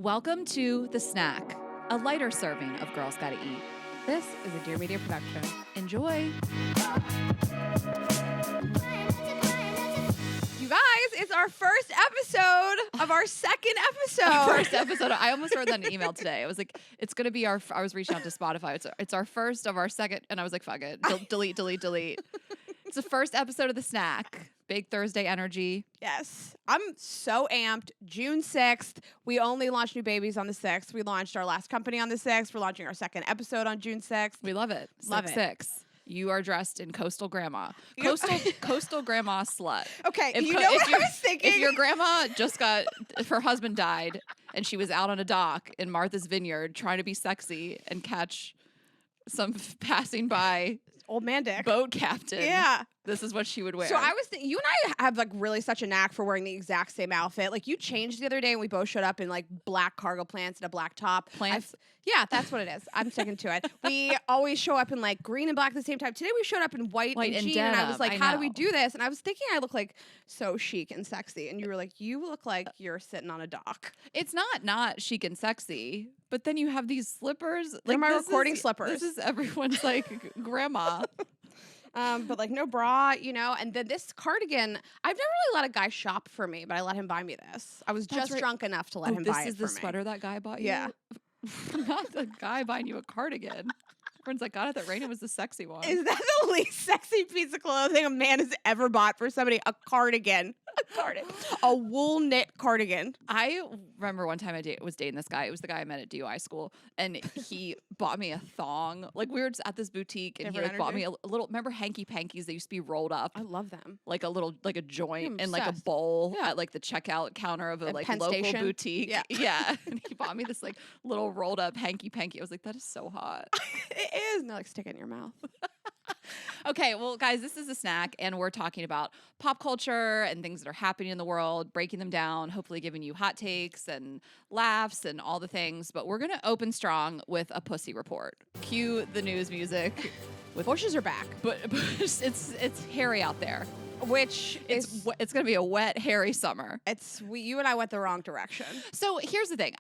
Welcome to The Snack, a lighter serving of Girls Gotta Eat. This is a Dear Media production. Enjoy. You guys, it's our first episode of our second episode. First episode. I almost wrote that in an email today. I was like, it's going to be I was reaching out to Spotify. It's our first of our second. And I was like, fuck it. Delete. It's the first episode of The Snack. Big Thursday energy. Yes. I'm so amped. June 6th. We only launched New Babies on the 6th. We launched our last company on the 6th. We're launching our second episode on June 6th. We love it. Love it. 6-6. You are dressed in coastal grandma. Coastal grandma slut. Okay, what I was thinking? If your grandma if her husband died and she was out on a dock in Martha's Vineyard trying to be sexy and catch some passing by old man dick boat captain. Yeah. This is what she would wear. So I was thinking, you and I have like really such a knack for wearing the exact same outfit. Like you changed the other day and we both showed up in like black cargo pants and a black top. Plants? Yeah, that's what it is. I'm sticking to it. We always show up in like green and black at the same time. Today we showed up in white and jean denim. and I was like, how do we do this? And I was thinking I look like so chic and sexy. And you were like, you look like you're sitting on a dock. It's not chic and sexy, but then you have these slippers. They're my recording slippers. This is everyone's like grandma. But like no bra, and then this cardigan, I've never really let a guy shop for me, but I let him buy me this. I was just drunk enough to let him buy it for me. This is the sweater that guy bought you? Yeah. Not the guy buying you a cardigan. Everyone's like, God, I thought Raina was the sexy one. Is that the least sexy piece of clothing a man has ever bought for somebody? A cardigan. A wool knit cardigan. I remember one time I was dating this guy. It was the guy I met at DUI school. And he bought me a thong. Like we were just at this boutique and he bought me a little, remember hanky pankies? They used to be rolled up. I love them. Like a joint and like a bowl at like the checkout counter of a like Penn local Station. boutique. Yeah. And he bought me this like little rolled up hanky panky. I was like, that is so hot. It is. And like stick it in your mouth. Okay, well, guys, this is a snack, and we're talking about pop culture and things that are happening in the world, breaking them down, hopefully giving you hot takes and laughs and all the things. But we're going to open strong with a pussy report. Cue the news music. Bushes are back. But it's hairy out there. Which it's going to be a wet, hairy summer. You and I went the wrong direction. So here's the thing.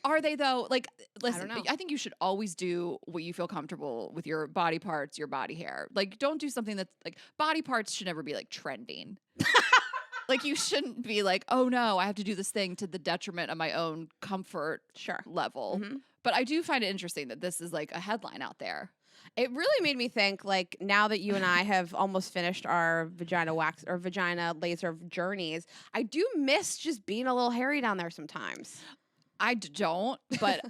Are they though? Like, listen, I don't know. I think you should always do what you feel comfortable with your body parts, your body hair. Like, don't do something that's like body parts should never be like trending. Like, you shouldn't be like, oh no, I have to do this thing to the detriment of my own comfort level. Mm-hmm. But I do find it interesting that this is like a headline out there. It really made me think, like, now that you and I have almost finished our vagina laser journeys, I do miss just being a little hairy down there sometimes. I don't, but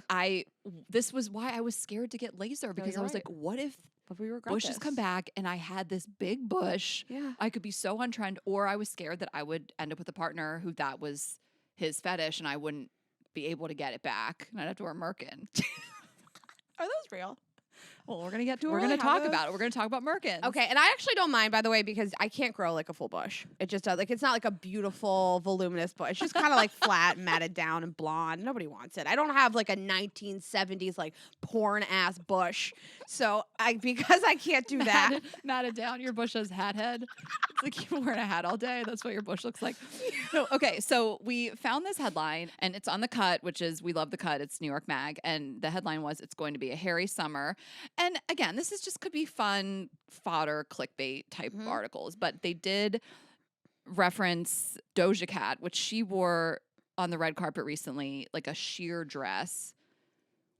this was why I was scared to get laser because I was like, what if bushes come back and I had this big bush? Yeah. I could be so on trend, or I was scared that I would end up with a partner who that was his fetish and I wouldn't be able to get it back and I'd have to wear Merkin. Are those real? Well, we're going to talk about it. We're going to talk about Merkins. Okay, and I actually don't mind, by the way, because I can't grow like a full bush. It just does. Like, it's not like a beautiful, voluminous bush. It's just kind of like flat, matted down, and blonde. Nobody wants it. I don't have like a 1970s like porn-ass bush. So because I can't do that. Matted down, your bush has hat head. It's like you're wearing a hat all day. That's what your bush looks like. No, okay, so we found this headline, and it's on The Cut, which is, we love The Cut. It's New York Mag. And the headline was, it's going to be a hairy summer. And again, this is just could be fun fodder clickbait type articles, but they did reference Doja Cat, which she wore on the red carpet recently, like a sheer dress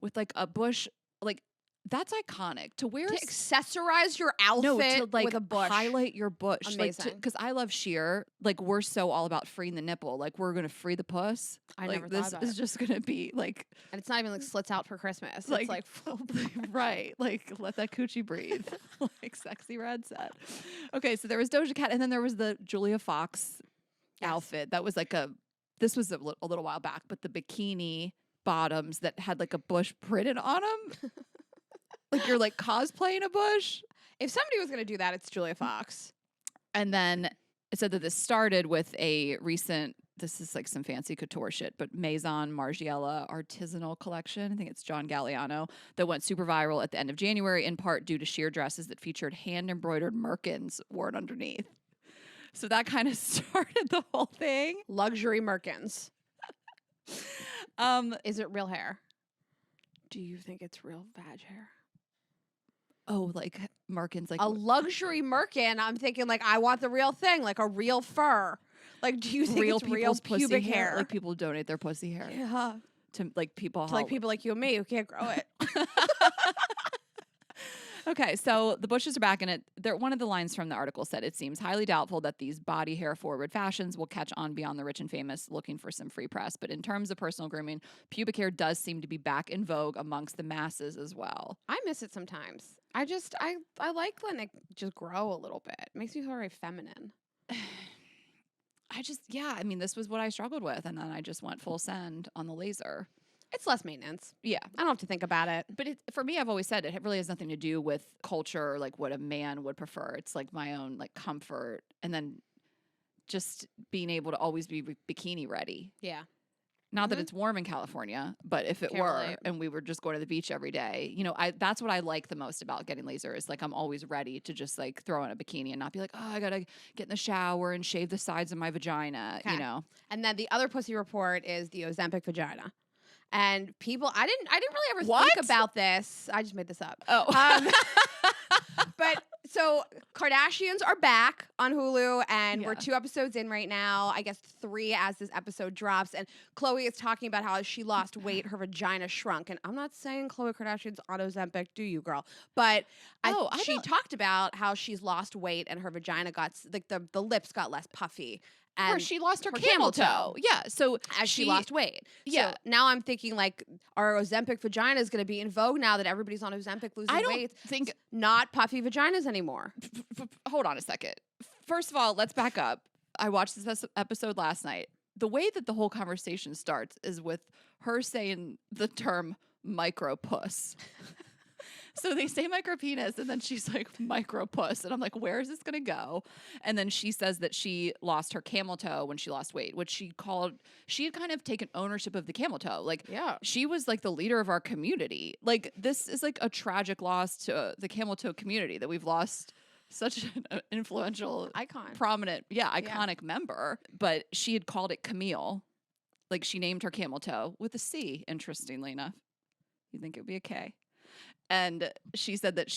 with like a bush, like that's iconic to wear. To accessorize your outfit to like with a bush. Highlight your bush. Amazing. Because I love sheer. Like we're so all about freeing the nipple. Like we're going to free the puss. I like, never thought about This is just going to be like. And it's not even like slits out for Christmas. Like, it's like. Right. Like let that coochie breathe. Like sexy red set. Okay. So there was Doja Cat. And then there was the Julia Fox outfit. That was like this was a little while back, but the bikini bottoms that had like a bush printed on them. Like you're like cosplaying a bush. If somebody was going to do that, it's Julia Fox. And then it said that this started with a recent, this is like some fancy couture shit, but Maison Margiela artisanal collection. I think it's John Galliano that went super viral at the end of January, in part due to sheer dresses that featured hand embroidered Merkins worn underneath. So that kind of started the whole thing. Luxury Merkins. Is it real hair? Do you think it's real vag hair? Oh, like Merkin's like A luxury Merkin. I'm thinking like I want the real thing, like a real fur. Like, do you think real it's real people's pussy pubic hair? Like people donate their pussy hair Yeah. to like people. To like people like you and me who can't grow it. Okay, so the Bushes are back in it. One of the lines from the article said, "It seems highly doubtful that these body hair forward fashions will catch on beyond the rich and famous looking for some free press. But in terms of personal grooming, pubic hair does seem to be back in vogue amongst the masses as well." I miss it sometimes. I like letting it just grow a little bit. It makes me feel very feminine. I mean, this was what I struggled with. And then I just went full send on the laser. It's less maintenance. Yeah. I don't have to think about it. But for me, I've always said it really has nothing to do with culture or like what a man would prefer. It's like my own like comfort. And then just being able to always be bikini ready. Yeah. Not that it's warm in California, but if it Can't were relate. and we were just going to the beach every day, that's what I like the most about getting laser is like I'm always ready to just like throw on a bikini and not be like, oh, I gotta get in the shower and shave the sides of my vagina, Okay. And then the other pussy report is the Ozempic vagina. And people, I didn't really ever think about this. I just made this up. Oh. But so Kardashians are back on Hulu, and we're Yeah. 2 episodes in right now. I guess 3 as this episode drops. And Khloe is talking about how she lost weight, her vagina shrunk. And I'm not saying Khloe Kardashian's on Ozempic, do you, girl? But she talked about how she's lost weight and her vagina got like the lips got less puffy. Or she lost her camel toe. Yeah. So as she lost weight. Yeah. So now I'm thinking like our Ozempic vagina is going to be in vogue now that everybody's on Ozempic losing I don't weight. think Not puffy vaginas anymore. Hold on a second. First of all, let's back up. I watched this episode last night. The way that the whole conversation starts is with her saying the term micro puss. So they say micro penis, and then she's like micro puss, and I'm like, where is this gonna go? And then she says that she lost her camel toe when she lost weight, which she had kind of taken ownership of the camel toe. Like, Yeah. she was like the leader of our community. Like, this is like a tragic loss to the camel toe community that we've lost such an influential, Icon. prominent, iconic member. But she had called it Camille. Like, she named her camel toe with a C, interestingly enough. You'd think it would be a K. And she said that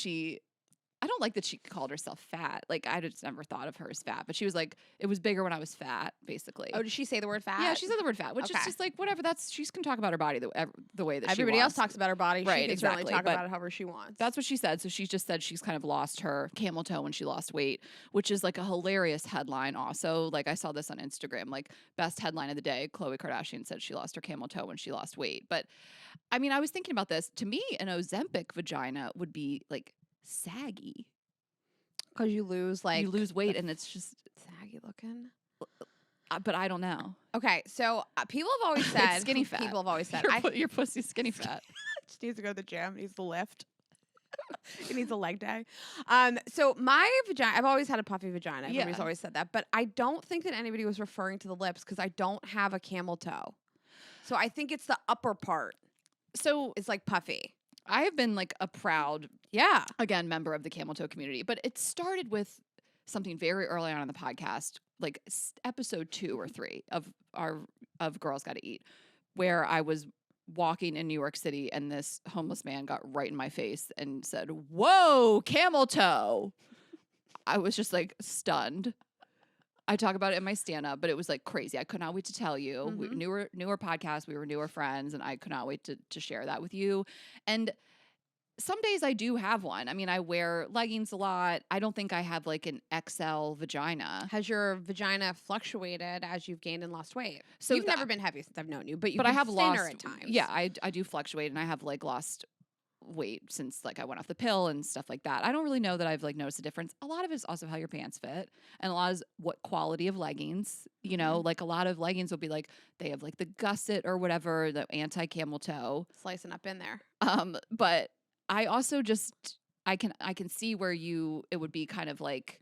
I don't like that she called herself fat. Like, I just never thought of her as fat. But she was like, it was bigger when I was fat, basically. Oh, did she say the word fat? Yeah, she said the word fat, which is Okay. just like, whatever. She can talk about her body the way that Everybody she else wants. talks about her body. Right, She can exactly, certainly talk but about it however she wants. That's what she said. So she just said she's kind of lost her camel toe when she lost weight, which is like a hilarious headline also. Like, I saw this on Instagram, like best headline of the day. Khloe Kardashian said she lost her camel toe when she lost weight. But I mean, I was thinking about this. To me, an Ozempic vagina would be like saggy. Because you lose weight and it's just saggy looking. But I don't know. Okay, so people have always said It's skinny fat. People have always said Your pussy's skinny fat. just needs to go to the gym. Needs to lift. It needs a leg day. So my vagina, I've always had a puffy vagina. Everybody's Yeah. always said that, but I don't think that anybody was referring to the lips because I don't have a camel toe. So I think it's the upper part. So It's like puffy. I have been like a proud, Yeah. again, member of the camel toe community, but it started with something very early on in the podcast, like episode 2 or 3 of Girls Gotta Eat, where I was walking in New York City and this homeless man got right in my face and said, "Whoa, camel toe." I was just like stunned. I talk about it in my stand-up, but it was like crazy. I could not wait to tell you. We, newer podcast, we were newer friends, and I could not wait to share that with you. And some days I do have one. I mean, I wear leggings a lot. I don't think I have like an XL vagina. Has your vagina fluctuated as you've gained and lost weight? So You've never been heavy since I've known you, but I have thinner lost at times. Yeah, I do fluctuate, and I have like lost weight since like I went off the pill and stuff like that. I don't really know that I've like noticed a difference. A lot of it is also how your pants fit, and a lot is what quality of leggings. You know, like a lot of leggings will be like they have like the gusset or whatever, the anti camel toe, Slicing up in there. But I also just I can see where it would be kind of like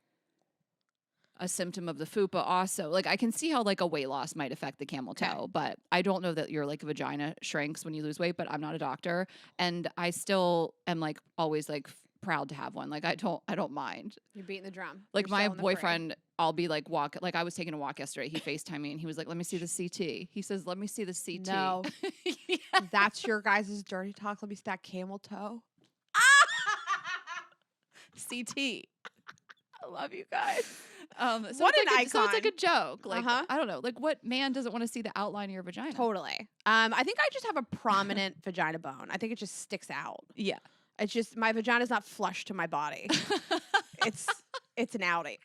a symptom of the fupa also. Like I can see how like a weight loss might affect the camel toe, but I don't know that your like vagina shrinks when you lose weight, but I'm not a doctor, and I still am like always like proud to have one. Like I don't mind. You're beating the drum. Like You're my still in the fray. boyfriend I'll be like I was taking a walk yesterday. He FaceTimed me and he was like, let me see the CT. He says, let me see the CT. No. Yeah. That's your guys' dirty talk. Let me see that camel toe. CT. I love you guys. So What it's an like so it's like a icon. joke. Like I don't know. Like what man doesn't want to see the outline of your vagina? Totally. I think I just have a prominent vagina bone. I think it just sticks out. Yeah. It's just my vagina's not flush to my body. It's an outie.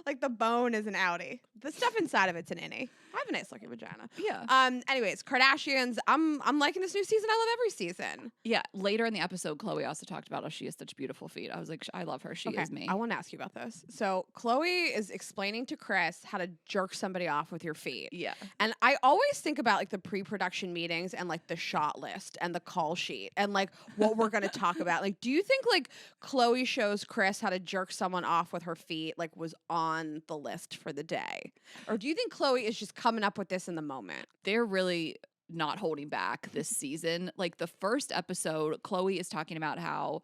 Like the bone is an outie. The stuff inside of it's an innie. I have a nice looking vagina. Yeah. Anyways, Kardashians. I'm liking this new season. I love every season. Yeah. Later in the episode, Khloe also talked about how she has such beautiful feet. I was like, I love her. She is me. I want to ask you about this. So Khloe is explaining to Chris how to jerk somebody off with your feet. Yeah. And I always think about like the pre-production meetings and like the shot list and the call sheet and like what we're going to talk about. Like, do you think like Khloe shows Chris how to jerk someone off with her feet like was on the list for the day? Or do you think Khloe is just coming up with this in the moment? They're really not holding back this season. Like the first episode, Khloe is talking about how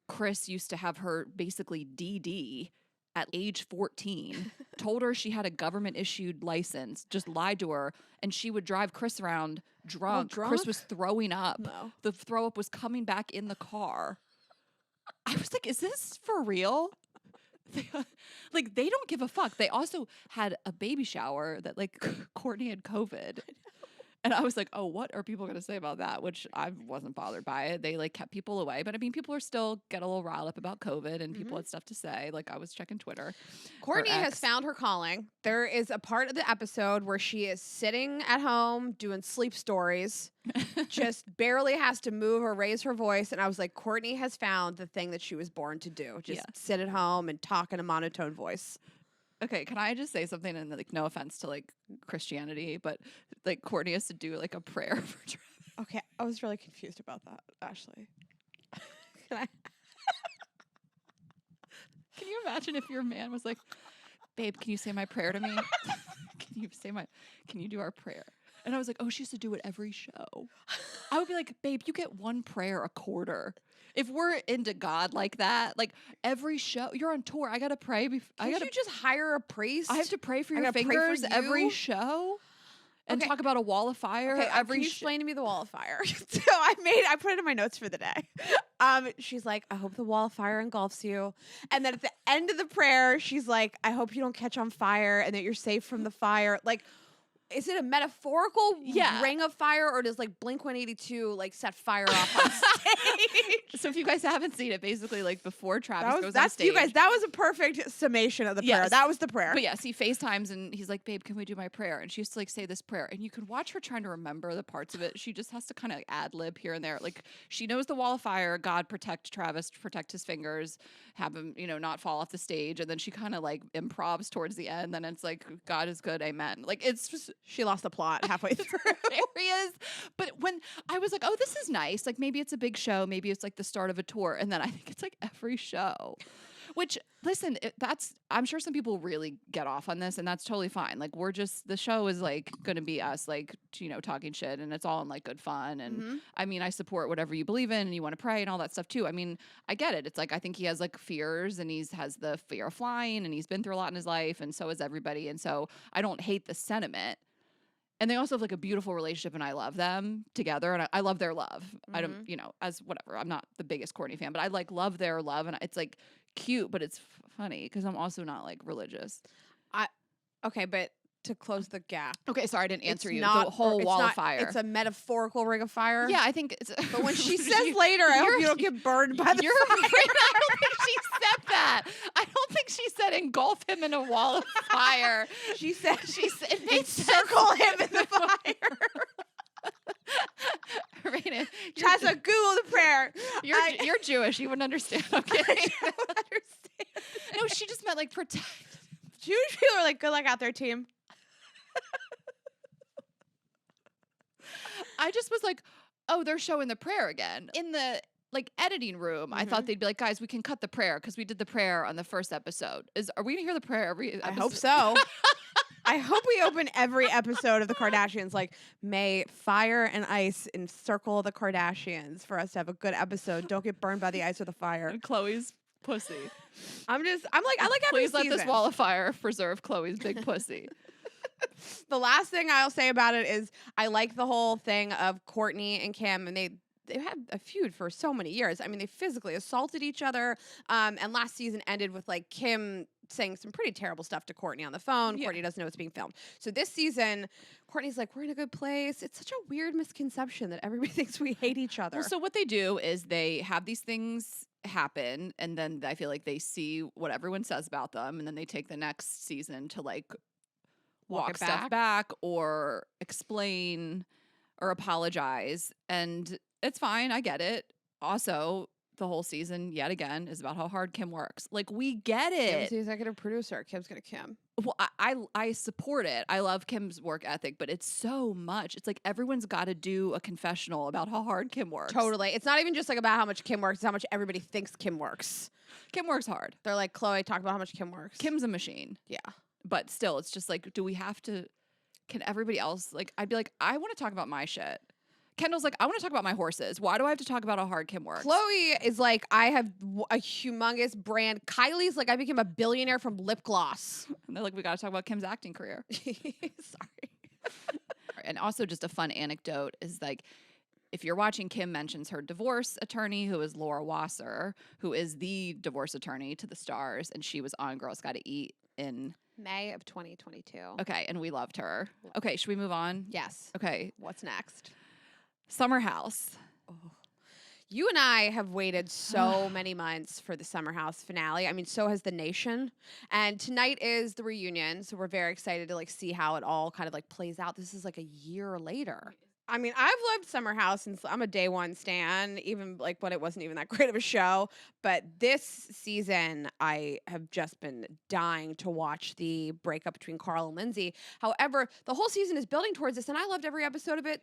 Chris used to have her basically DD at age 14, told her she had a government issued license, just lied to her, and she would drive Chris around drunk. Chris was throwing up. No. The throw up was coming back in the car. I was like, is this for real? Like they don't give a fuck. They also had a baby shower that like Kourtney had COVID. And I was like, oh, what are people going to say about that? Which I wasn't bothered by it. They like kept people away. But I mean, people are still get a little riled up about COVID and people had stuff to say. Like I was checking Twitter. Kourtney has found her calling. There is a part of the episode where she is sitting at home doing sleep stories, just barely has to move or raise her voice. And I was like, Kourtney has found the thing that she was born to do. Just sit at home and talk in a monotone voice. Okay, can I just say something? And like, no offense to like Christianity, but like Kourtney has to do like a prayer for Travis. Okay, I was really confused about that, Ashley. Can you imagine if your man was like, babe, can you say my prayer to me? Can you do our prayer? And I was like, oh, she used to do it every show. I would be like, babe, you get one prayer a quarter. If we're into God like that, like every show, you're on tour. I gotta pray. Can't you just hire a priest? I have to pray for your fingers every show, and talk about a wall of fire. Okay, can you explain to me the wall of fire? So I put it in my notes for the day. She's like, I hope the wall of fire engulfs you, and then at the end of the prayer, she's like, I hope you don't catch on fire and that you're safe from the fire. Like, is it a metaphorical ring of fire, or does like Blink-182 like set fire off on stage? So if you guys haven't seen it, basically like before Travis goes on stage. You guys, that was a perfect summation of the prayer. That was the prayer. But yes, he FaceTimes and he's like, babe, can we do my prayer? And she used to like say this prayer. And you could watch her trying to remember the parts of it. She just has to kind of ad lib here and there. Like she knows the wall of fire, God protect Travis, protect his fingers, have him, not fall off the stage. And then she kind of like improvs towards the end. Then it's like, God is good, amen. Like it's just, she lost the plot halfway through. Areas. But when I was like, oh, this is nice. Like maybe it's a big show. Maybe it's like the start of a tour. And then I think it's like every show. Which, listen, I'm sure some people really get off on this, and that's totally fine. Like, the show is like going to be us, like, talking shit, and it's all in like good fun. And I mean, I support whatever you believe in, and you want to pray and all that stuff too. I mean, I get it. It's like, I think he has like fears, and has the fear of flying, and he's been through a lot in his life, and so has everybody. And so I don't hate the sentiment. And they also have like a beautiful relationship, and I love them together, and I love their love. I don't, as whatever. I'm not the biggest Kourtney fan, but I like love their love, and it's like cute, but it's funny because I'm also not like religious. Okay, but to close the gap. Okay, sorry, I didn't answer you. The whole wall of fire. It's a metaphorical ring of fire. Yeah, I think it's. But when she says later, I hope you don't get burned by the fire. I don't think she said that. I don't think she said engulf him in a wall of fire. She said encircle him in the fire. Raina, Chasa, Google the prayer. You're Jewish. You wouldn't understand. Okay. I don't understand. No, she just meant like protect. Jewish people are like, good luck out there, team. I just was like, oh, they're showing the prayer again. In the like editing room, I thought they'd be like, guys, we can cut the prayer because we did the prayer on the first episode. Are we gonna hear the prayer every episode? I hope so. I hope we open every episode of the Kardashians like, may fire and ice encircle the Kardashians for us to have a good episode. Don't get burned by the ice or the fire. And Khloe's pussy. I like every Please let season. this wall of fire preserve Khloe's big pussy. The last thing I'll say about it is I like the whole thing of Kourtney and Kim, and they've had a feud for so many years. I mean, they physically assaulted each other, and last season ended with like Kim saying some pretty terrible stuff to Kourtney on the phone. Yeah. Kourtney doesn't know it's being filmed. So this season, Kourtney's like, we're in a good place. It's such a weird misconception that everybody thinks we hate each other. Well, so what they do is they have these things happen, and then I feel like they see what everyone says about them, and then they take the next season to like walk it stuff back or explain or apologize. And it's fine. I get it. Also, the whole season, yet again, is about how hard Kim works. Like, we get Kim's it. the executive producer. Kim's gonna Kim. Well, I support it. I love Kim's work ethic, but it's so much. It's like everyone's got to do a confessional about how hard Kim works. Totally. It's not even just like about how much Kim works. It's how much everybody thinks Kim works. Kim works hard. They're like, Khloe, talk about how much Kim works. Kim's a machine. Yeah. But still, it's just like, do we have to? Can everybody else, like, I'd be like, I want to talk about my shit. Kendall's like, I want to talk about my horses. Why do I have to talk about how hard Kim works? Khloe is like, I have a humongous brand. Kylie's like, I became a billionaire from lip gloss. And they're like, we got to talk about Kim's acting career. Sorry. And also, just a fun anecdote is like, if you're watching, Kim mentions her divorce attorney, who is Laura Wasser, who is the divorce attorney to the stars, and she was on Girls Gotta Eat in May of 2022. Okay, and we loved her. Okay, should we move on? Yes. Okay, What's next? Summer House. You and I have waited so many months for the Summer House finale. I mean, so has the nation. And tonight is the reunion, so we're very excited to like see how it all kind of like plays out. This is like a year later. I mean, I've loved Summer House since I'm a day one stan, even like when it wasn't even that great of a show. But this season, I have just been dying to watch the breakup between Carl and Lindsay. However, the whole season is building towards this, and I loved every episode of it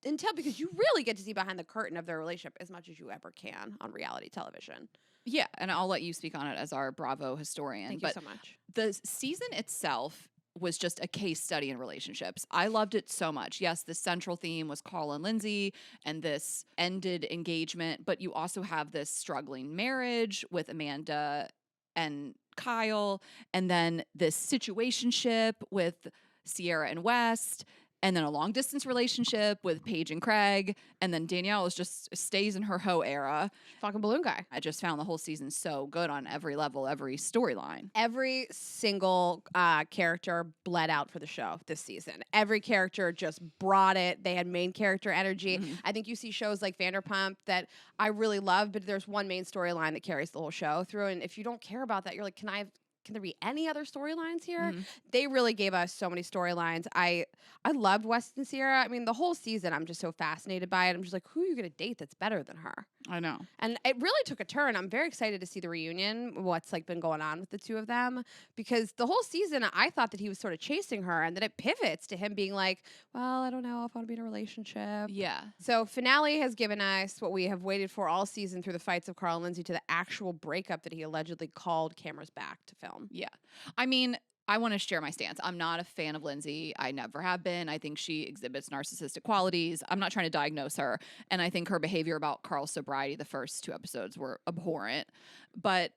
until because you really get to see behind the curtain of their relationship as much as you ever can on reality television. Yeah, and I'll let you speak on it as our Bravo historian. Thank you so much. The season itself was just a case study in relationships. I loved it so much. Yes, the central theme was Carl and Lindsay and this ended engagement, but you also have this struggling marriage with Amanda and Kyle, and then this situationship with Sierra and West, and then a long distance relationship with Paige and Craig, and then Danielle just stays in her hoe era. Fucking balloon guy. I just found the whole season so good on every level, every storyline. Every single character bled out for the show this season. Every character just brought it. They had main character energy. Mhm. I think you see shows like Vanderpump that I really love, but there's one main storyline that carries the whole show through. And if you don't care about that, you're like, can there be any other storylines here? Mhm. They really gave us so many storylines. I loved West and Sierra. I mean, the whole season, I'm just so fascinated by it. I'm just like, who are you going to date that's better than her? I know. And it really took a turn. I'm very excited to see the reunion, what's like been going on with the two of them, because the whole season I thought that he was sort of chasing her, and then it pivots to him being like, well, I don't know if I want to be in a relationship. Yeah. So finale has given us what we have waited for all season through the fights of Carl and Lindsay to the actual breakup that he allegedly called cameras back to film. Yeah. I mean, I want to share my stance. I'm not a fan of Lindsay. I never have been. I think she exhibits narcissistic qualities. I'm not trying to diagnose her. And I think her behavior about Carl's sobriety, the first 2 episodes, were abhorrent. But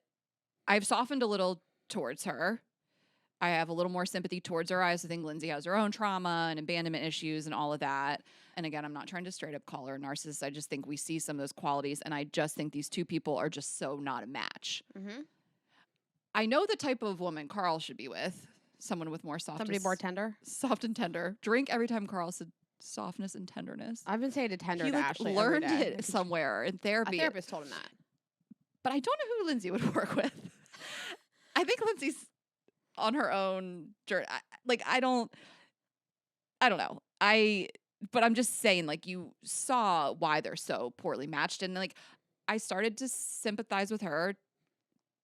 I've softened a little towards her. I have a little more sympathy towards her. I also think Lindsay has her own trauma and abandonment issues and all of that. And again, I'm not trying to straight up call her a narcissist. I just think we see some of those qualities. And I just think these two people are just so not a match. Mm-hmm. I know the type of woman Carl should be with. Someone with more softness. Somebody more tender. Soft and tender. Drink every time Carl said softness and tenderness. I've been saying to tender He to like Ashley learned every day. it somewhere in A therapy. therapist told him that. But I don't know who Lindsay would work with. I think Lindsay's on her own journey. I don't know. But I'm just saying, like, you saw why they're so poorly matched. And like, I started to sympathize with her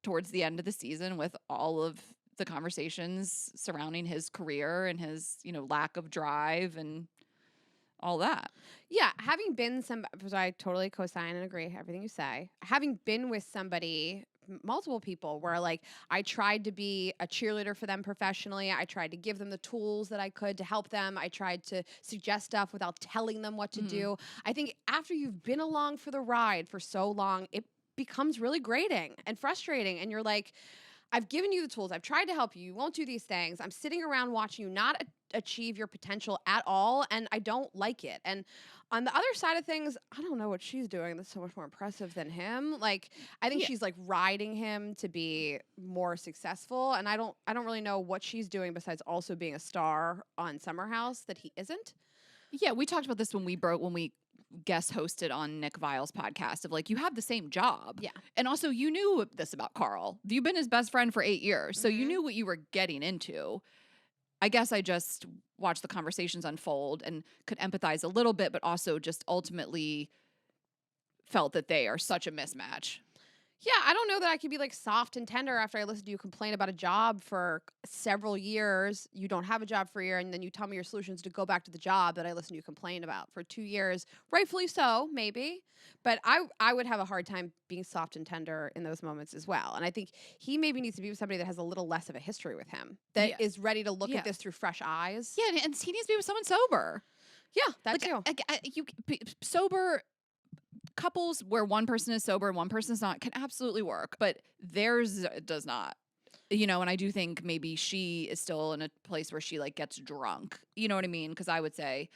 towards the end of the season with all of the conversations surrounding his career and his, lack of drive and all that. Yeah, having been because I totally co-sign and agree everything you say. Having been with somebody, multiple people, where like I tried to be a cheerleader for them professionally. I tried to give them the tools that I could to help them. I tried to suggest stuff without telling them what to do. I think after you've been along for the ride for so long, it becomes really grating and frustrating. And you're like, I've given you the tools. I've tried to help you. You won't do these things. I'm sitting around watching you not achieve your potential at all, and I don't like it. And on the other side of things, I don't know what she's doing that's so much more impressive than him. Like, I think she's like riding him to be more successful, and I don't really know what she's doing besides also being a star on Summer House that he isn't. Yeah, we talked about this when we guest hosted on Nick Vile's podcast of like, you have the same job. Yeah. And also you knew this about Carl. You've been his best friend for 8 years. So you knew what you were getting into. I guess I just watched the conversations unfold and could empathize a little bit, but also just ultimately felt that they are such a mismatch. Yeah, I don't know that I could be like soft and tender after I listen to you complain about a job for several years. You don't have a job for a year, and then you tell me your solutions to go back to the job that I listened to you complain about for 2 years. Rightfully so, maybe. But I would have a hard time being soft and tender in those moments as well. And I think he maybe needs to be with somebody that has a little less of a history with him, that is ready to look at this through fresh eyes. Yeah, and he needs to be with someone sober. Yeah, that too. Sober couples where one person is sober and one person is not can absolutely work, but theirs does not. And I do think maybe she is still in a place where she like gets drunk. You know what I mean? Because I would say,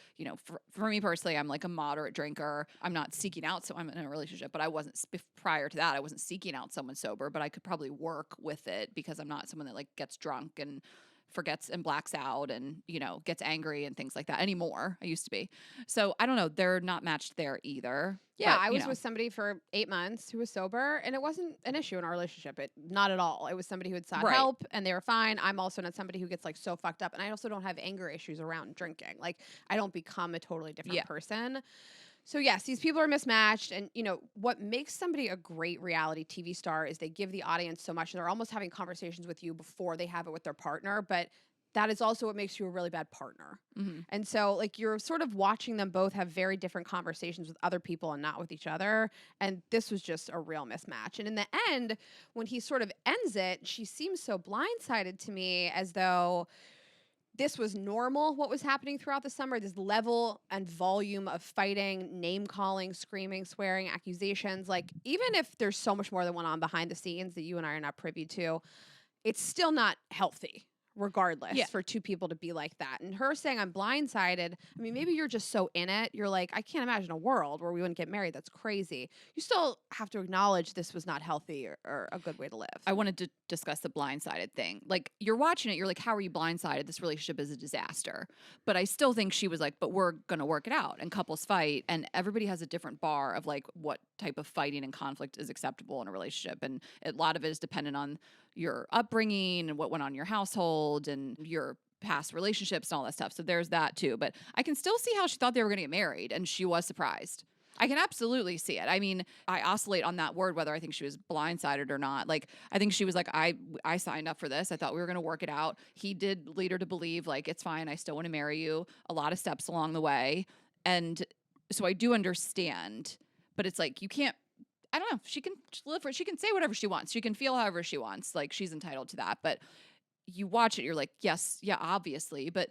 for me personally, I'm like a moderate drinker. I'm not seeking out, so I'm in a relationship, but I wasn't prior to that. I wasn't seeking out someone sober, but I could probably work with it because I'm not someone that like gets drunk and forgets and blacks out and, gets angry and things like that anymore. I used to be. So I don't know. They're not matched there either. Yeah, but, I was with somebody for 8 months who was sober, and it wasn't an issue in our relationship. Not at all. It was somebody who had sought help, and they were fine. I'm also not somebody who gets like so fucked up, and I also don't have anger issues around drinking. Like, I don't become a totally different person. So yes, these people are mismatched, and what makes somebody a great reality TV star is they give the audience so much, and they're almost having conversations with you before they have it with their partner, but that is also what makes you a really bad partner. And so like you're sort of watching them both have very different conversations with other people and not with each other, and this was just a real mismatch. And in the end, when he sort of ends it, she seems so blindsided to me, as though this was normal, what was happening throughout the summer, this level and volume of fighting, name calling, screaming, swearing, accusations. Like, even if there's so much more that went on behind the scenes that you and I are not privy to, it's still not healthy, regardless, for two people to be like that. And her saying, I'm blindsided, I mean, maybe you're just so in it. You're like, I can't imagine a world where we wouldn't get married. That's crazy. You still have to acknowledge this was not healthy or a good way to live. I wanted to discuss the blindsided thing. Like, you're watching it, you're like, how are you blindsided? This relationship is a disaster. But I still think she was like, but we're going to work it out. And couples fight. And everybody has a different bar of like what type of fighting and conflict is acceptable in a relationship. And a lot of it is dependent on your upbringing and what went on in your household and your past relationships and all that stuff. So there's that too. But I can still see how she thought they were going to get married, and she was surprised. I can absolutely see it. I mean, I oscillate on that word, whether I think she was blindsided or not. Like, I think she was like, I signed up for this. I thought we were going to work it out. He did lead her to believe, like, it's fine. I still want to marry you. A lot of steps along the way. And so I do understand, but it's like, you can't, I don't know. She can live for, she can say whatever she wants. She can feel however she wants. Like, she's entitled to that. But you watch it, you're like, yes, yeah, obviously. But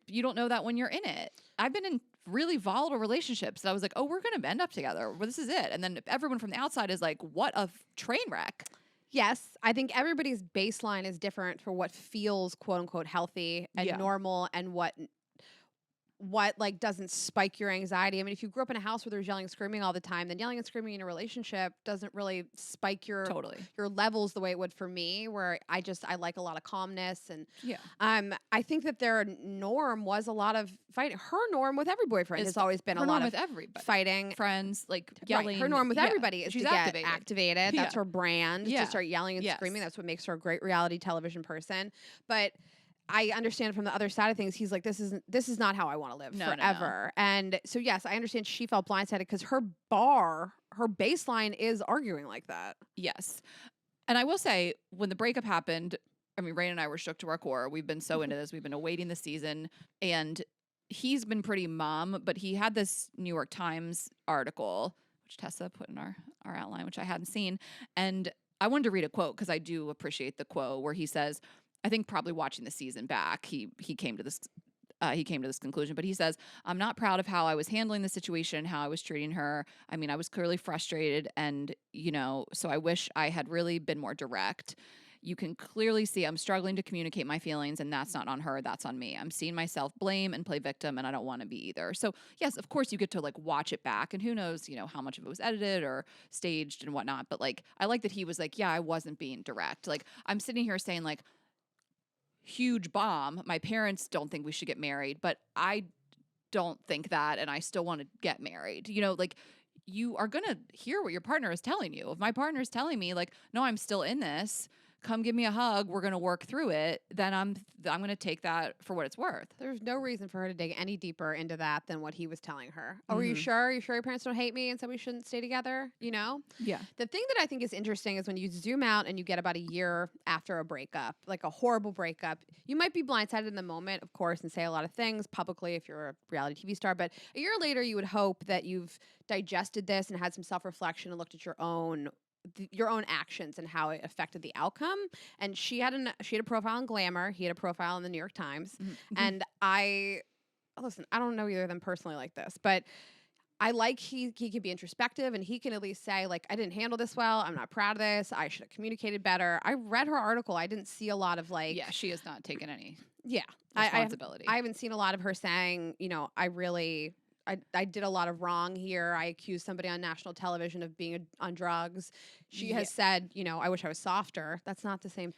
you don't know that when you're in it. I've been in really volatile relationships that I was like, oh, we're going to end up together. Well, this is it. And then everyone from the outside is like, what a train wreck. Yes, I think everybody's baseline is different for what feels quote unquote healthy and normal, and what like doesn't spike your anxiety. I mean, if you grew up in a house where there's yelling and screaming all the time, then yelling and screaming in a relationship doesn't really spike your levels the way it would for me, where I like a lot of calmness. And I think that their norm was a lot of fighting. Her norm with every boyfriend has always been a lot of fighting. Friends, like yelling. Right. Her norm with everybody is she's to get activated. That's her brand, to start yelling and screaming. That's what makes her a great reality television person. But I understand from the other side of things, he's like, this is not how I want to live forever. No. And so, yes, I understand she felt blindsided because her baseline is arguing like that. Yes. And I will say, when the breakup happened, I mean, Rain and I were shook to our core. We've been so into this. We've been awaiting the season. And he's been pretty mum, but he had this New York Times article, which Tessa put in our outline, which I hadn't seen. And I wanted to read a quote because I do appreciate the quote where he says, I think probably watching the season back, he came to this he came to this conclusion. But he says, I'm not proud of how I was handling the situation, how I was treating her. I mean, I was clearly frustrated. And, so I wish I had really been more direct. You can clearly see I'm struggling to communicate my feelings, and that's not on her. That's on me. I'm seeing myself blame and play victim, and I don't want to be either. So, yes, of course, you get to watch it back, and who knows, how much of it was edited or staged and whatnot. But I like that he was like, yeah, I wasn't being direct. I'm sitting here saying, huge bomb. My parents don't think we should get married, but I don't think that, and I still want to get married. You are going to hear what your partner is telling you. If my partner is telling me, no, I'm still in this, come give me a hug, we're going to work through it, then I'm going to take that for what it's worth. There's no reason for her to dig any deeper into that than what he was telling her. Oh, are you sure? Are you sure your parents don't hate me and said we shouldn't stay together? Yeah. The thing that I think is interesting is when you zoom out and you get about a year after a breakup, like a horrible breakup, you might be blindsided in the moment, of course, and say a lot of things publicly if you're a reality TV star. But a year later, you would hope that you've digested this and had some self-reflection and looked at your own actions and how it affected the outcome. And she had a profile in Glamour. He had a profile in the New York Times. And I don't know either of them personally like this, but I like he can be introspective and he can at least say I didn't handle this well. I'm not proud of this. I should have communicated better. I read her article. I didn't see a lot of yeah, she has not taken any responsibility. I haven't seen a lot of her saying, I did a lot of wrong here. I accused somebody on national television of being on drugs. She has said, I wish I was softer. That's not the same.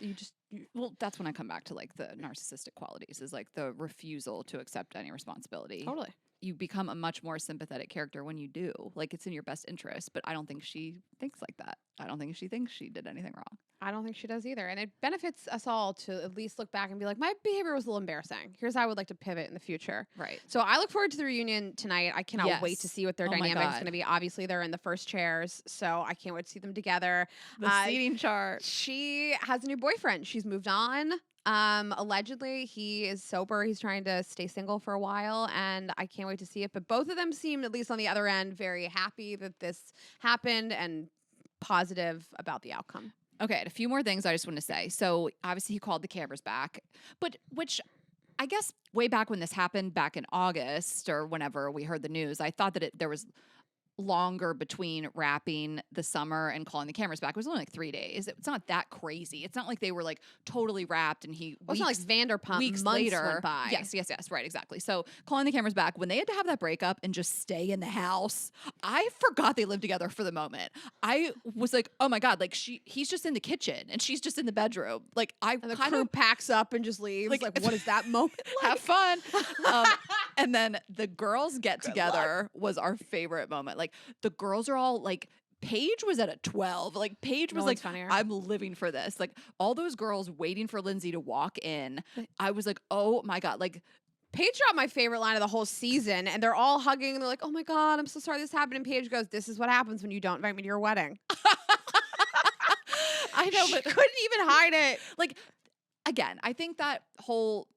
Well, that's when I come back to the narcissistic qualities is the refusal to accept any responsibility. Totally. You become a much more sympathetic character when you do. It's in your best interest, but I don't think she thinks like that. I don't think she thinks she did anything wrong. I don't think she does either. And it benefits us all to at least look back and be like, my behavior was a little embarrassing. Here's how I would like to pivot in the future. Right. So I look forward to the reunion tonight. I cannot wait to see what their dynamic is going to be. Obviously, they're in the first chairs, so I can't wait to see them together. The seating chart. She has a new boyfriend. She's moved on. Allegedly, he is sober. He's trying to stay single for a while, and I can't wait to see it. But both of them seem, at least on the other end, very happy that this happened and positive about the outcome. Okay, and a few more things I just want to say. So obviously he called the cameras back, but which I guess way back when this happened, back in August or whenever we heard the news, I thought that there was longer between wrapping the summer and calling the cameras back. It was only 3 days. It's not that crazy. It's not like they were totally wrapped and he it's not like Vanderpump weeks months later went by. Yes, right, exactly. So calling the cameras back when they had to have that breakup and just stay in the house. I forgot they lived together for the moment. I was like, oh my God, he's just in the kitchen and she's just in the bedroom. And the crew packs up and just leaves. What is that moment like? Have fun. And then the girls get together was our favorite moment. The girls are all Paige was at a 12. Paige was funnier. I'm living for this. All those girls waiting for Lindsay to walk in. I was like, oh my God. Paige dropped my favorite line of the whole season, and they're all hugging, and they're like, oh my God, I'm so sorry this happened. And Paige goes, this is what happens when you don't invite me to your wedding. I know, she but couldn't even hide it. Again, I think that whole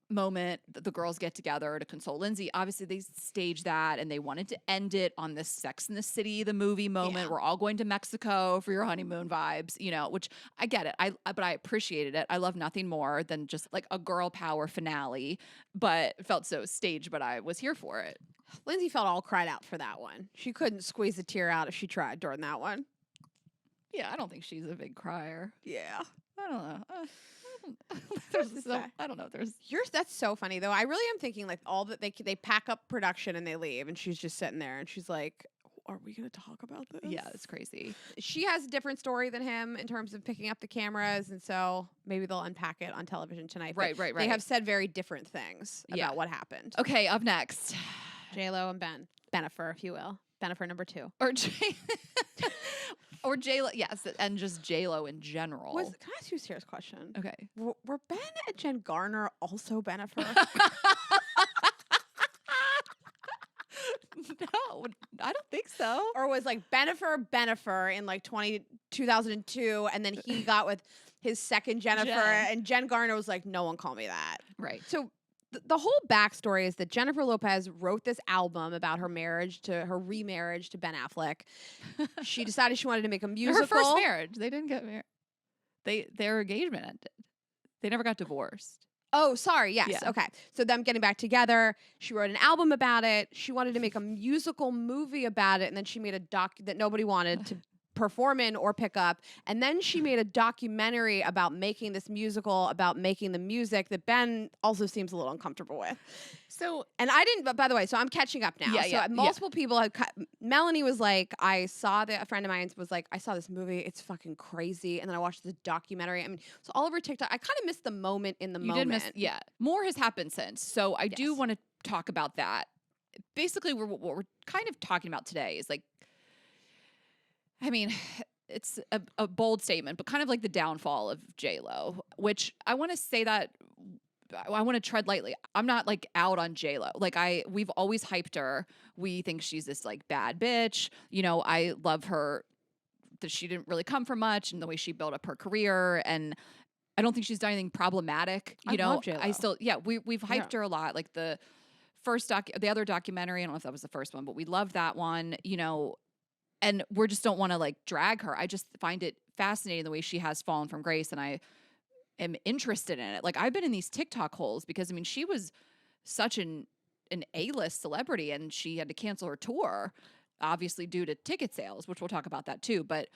moment that the girls get together to console Lindsay, obviously they staged that and they wanted to end it on this Sex in the City, the movie moment. We're all going to Mexico for your honeymoon vibes, which I get it. But I appreciated it. I love nothing more than just a girl power finale, but it felt so staged, but I was here for it. Lindsay felt all cried out for that one. She couldn't squeeze a tear out if she tried during that one. Yeah, I don't think she's a big crier. Yeah. I don't know. I don't know. That's so funny though. I really am thinking all that they pack up production and they leave, and she's just sitting there and she's like, "Are we going to talk about this?" Yeah, it's crazy. She has a different story than him in terms of picking up the cameras, and so maybe they'll unpack it on television tonight. Right. They have said very different things about what happened. Okay, up next, JLo and Bennifer, if you will, Bennifer number 2, or JLo, yes, and just JLo in general. Can I ask you a serious question? Okay. Were Ben and Jen Garner also Bennifer? No, I don't think so. Or was Bennifer in 2002, and then he got with his second Jennifer, and Jen Garner was like, no one call me that. Right. So the whole backstory is that Jennifer Lopez wrote this album about her remarriage to Ben Affleck. She decided she wanted to make a musical. Her first marriage. They didn't get married. Their engagement ended. They never got divorced. Oh, sorry. Yes. Yeah. Okay. So them getting back together. She wrote an album about it. She wanted to make a musical movie about it, and then she made a doc that nobody wanted to perform in or pick up. And then she made a documentary about making this musical, about making the music that Ben also seems a little uncomfortable with. So, And I didn't, but by the way, so I'm catching up now. Yeah, So multiple people had Melanie was like, a friend of mine was like, I saw this movie, it's fucking crazy. And then I watched the documentary. I mean, so all over TikTok, I kind of missed the moment in the you moment. did miss, yeah. More has happened since. So I do Yes. want to talk about that. Basically, what we're kind of talking about today is like, I mean, it's a bold statement, but kind of like the downfall of JLo, which I want to say that I want to tread lightly. I'm not like out on JLo. Like we've always hyped her. We think she's this like bad bitch. You know, I love her that she didn't really come from much and the way she built up her career. And I don't think she's done anything problematic. You know, love JLo. I still, we've hyped her a lot. Like the other documentary, I don't know if that was the first one, but we loved that one, you know, and we just don't want to like drag her. I just find it fascinating the way she has fallen from grace, and I am interested in it. Like I've been in these TikTok holes because I mean she was such an A-list celebrity, and she had to cancel her tour, obviously due to ticket sales, which we'll talk about that too. But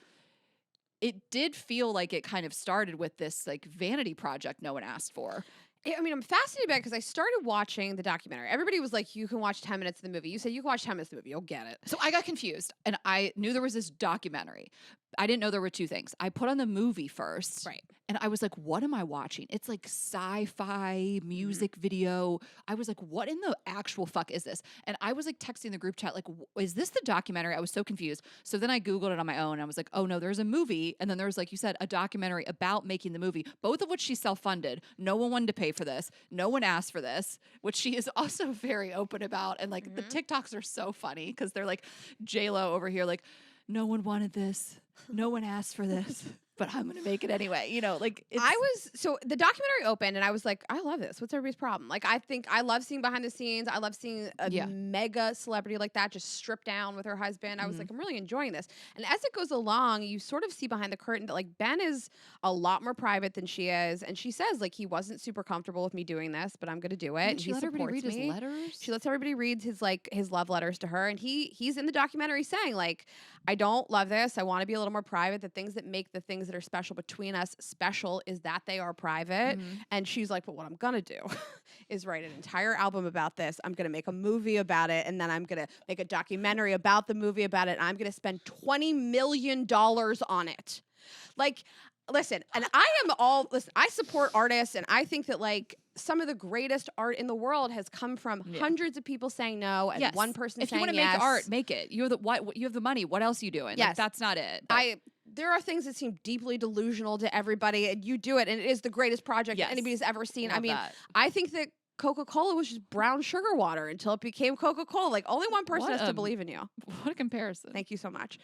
it did feel like it kind of started with this like vanity project no one asked for. I mean, I'm fascinated by it because I started watching the documentary. Everybody was like, you can watch 10 minutes of the movie. You said you can watch 10 minutes of the movie. You'll get it. So I got confused, and I knew there was this documentary. I didn't know there were two things. I put on the movie first. Right. And I was like, what am I watching? It's like sci-fi music video. I was like, what in the actual fuck is this? And I was like texting the group chat, like, is this the documentary? I was so confused. So then I Googled it on my own. And I was like, oh no, there's a movie. And then there was, like you said, a documentary about making the movie, both of which she self-funded. No one wanted to pay for this. No one asked for this, which she is also very open about. And like the TikToks are so funny because they're like JLo over here, like, no one wanted this. No one asked for this, but I'm going to make it anyway. You know, like so the documentary opened and I was like, I love this. What's everybody's problem? Like, I think I love seeing behind the scenes. I love seeing a mega celebrity like that just stripped down with her husband. I was like, I'm really enjoying this. And as it goes along, you sort of see behind the curtain that like Ben is a lot more private than she is. And she says like, he wasn't super comfortable with me doing this, but I'm going to do it. And she he let everybody supports read me. his letters. She lets everybody read his love letters to her. And he's in the documentary saying like, I don't love this. I want to be a little more private. The things that make the things that are special between us special is that they are private. And she's like, but what I'm going to do is write an entire album about this. I'm going to make a movie about it. And then I'm going to make a documentary about the movie about it. And I'm going to spend $20 million on it. Like, listen, and I support artists, and I think that like some of the greatest art in the world has come from hundreds of people saying no and one person saying yes. If you want to make art, make it. You have the money. What else are you doing? Yes. Like, that's not it. There are things that seem deeply delusional to everybody, and you do it, and it is the greatest project that anybody's ever seen. I mean, I think that Coca-Cola was just brown sugar water until it became Coca-Cola. Like, only one person has to believe in you. What a comparison. Thank you so much.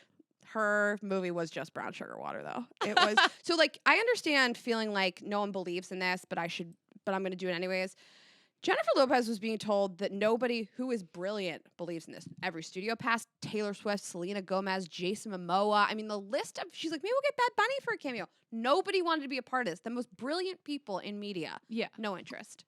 Her movie was just brown sugar water, though. It was so like I understand feeling like no one believes in this, but I'm going to do it anyways. Jennifer Lopez was being told that nobody who is brilliant believes in this. Every studio passed Taylor Swift, Selena Gomez, Jason Momoa. I mean, the list of she's like, maybe we'll get Bad Bunny for a cameo. Nobody wanted to be a part of this. The most brilliant people in media. Yeah, no interest.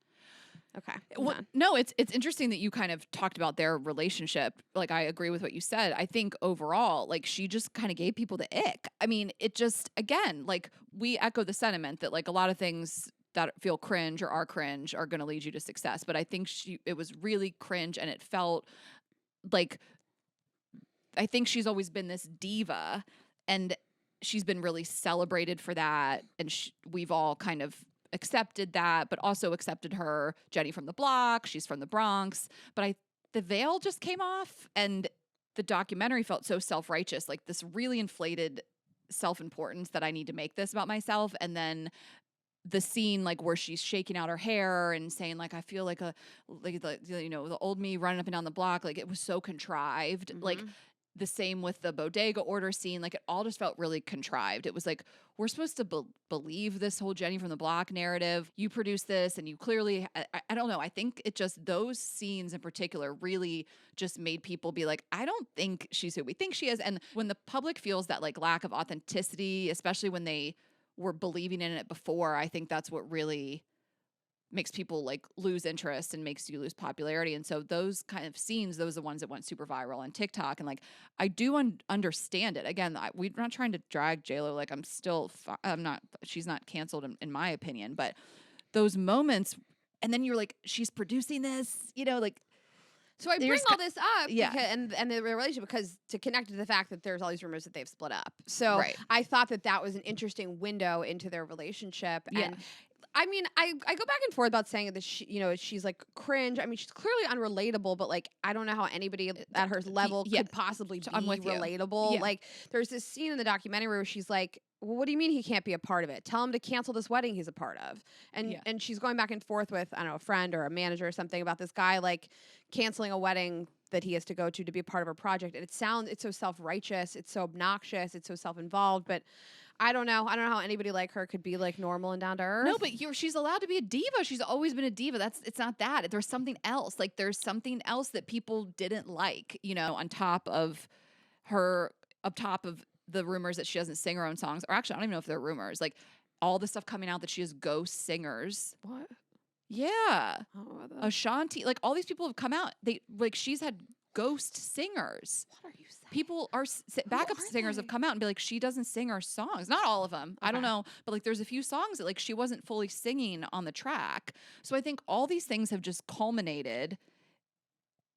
Okay. Well, no, it's interesting that you kind of talked about their relationship. Like, I agree with what you said. I think overall, like, she just kind of gave people the ick. I mean, it just, again, like, we echo the sentiment that, like, a lot of things that feel cringe or are cringe are going to lead you to success. But I think it was really cringe, and it felt like, I think she's always been this diva, and she's been really celebrated for that. And we've all kind of accepted that, but also accepted her Jenny from the block. She's from the Bronx. But the veil just came off, and the documentary felt so self-righteous, like this really inflated self-importance that I need to make this about myself. And then the scene, like, where she's shaking out her hair and saying, like, I feel like the old me running up and down the block. Like, it was so contrived. Like, the same with the bodega order scene. Like, it all just felt really contrived. It was like, we're supposed to believe this whole Jenny from the block narrative. You produced this, and you clearly, I don't know. I think it just, those scenes in particular really just made people be like, I don't think she's who we think she is. And when the public feels that, like, lack of authenticity, especially when they were believing in it before, I think that's what really makes people like lose interest and makes you lose popularity. And so those kind of scenes, those are the ones that went super viral on TikTok. And like, I do understand it. Again, we're not trying to drag JLo. Like she's not canceled in my opinion, but those moments, and then you're like, she's producing this, like. So I bring all this up Yeah. and the relationship because to connect to the fact that there's all these rumors that they've split up. So Right. I thought that was an interesting window into their relationship. Yeah. And I mean, I go back and forth about saying that she's like cringe. I mean, she's clearly unrelatable, but like I don't know how anybody at her level could possibly be I'm with you. relatable. Yeah. Like there's this scene in the documentary where she's like, well, what do you mean he can't be a part of it? Tell him to cancel this wedding he's a part of. And she's going back and forth with, I don't know, a friend or a manager or something about this guy like canceling a wedding that he has to go to be a part of a project. And it's so self-righteous, it's so obnoxious, it's so self-involved, but I don't know. I don't know how anybody like her could be like normal and down to earth. No, but she's allowed to be a diva. She's always been a diva. It's not that. There's something else. Like there's something else that people didn't like, on top of the rumors that she doesn't sing her own songs. Or actually, I don't even know if they're rumors. Like all the stuff coming out that she has ghost singers. What? Yeah. Oh, Ashanti. Like all these people have come out. She's had ghost singers. What are you saying? People backup singers have come out and be like, she doesn't sing our songs. Not all of them. Okay. I don't know. But like there's a few songs that like she wasn't fully singing on the track. So I think all these things have just culminated.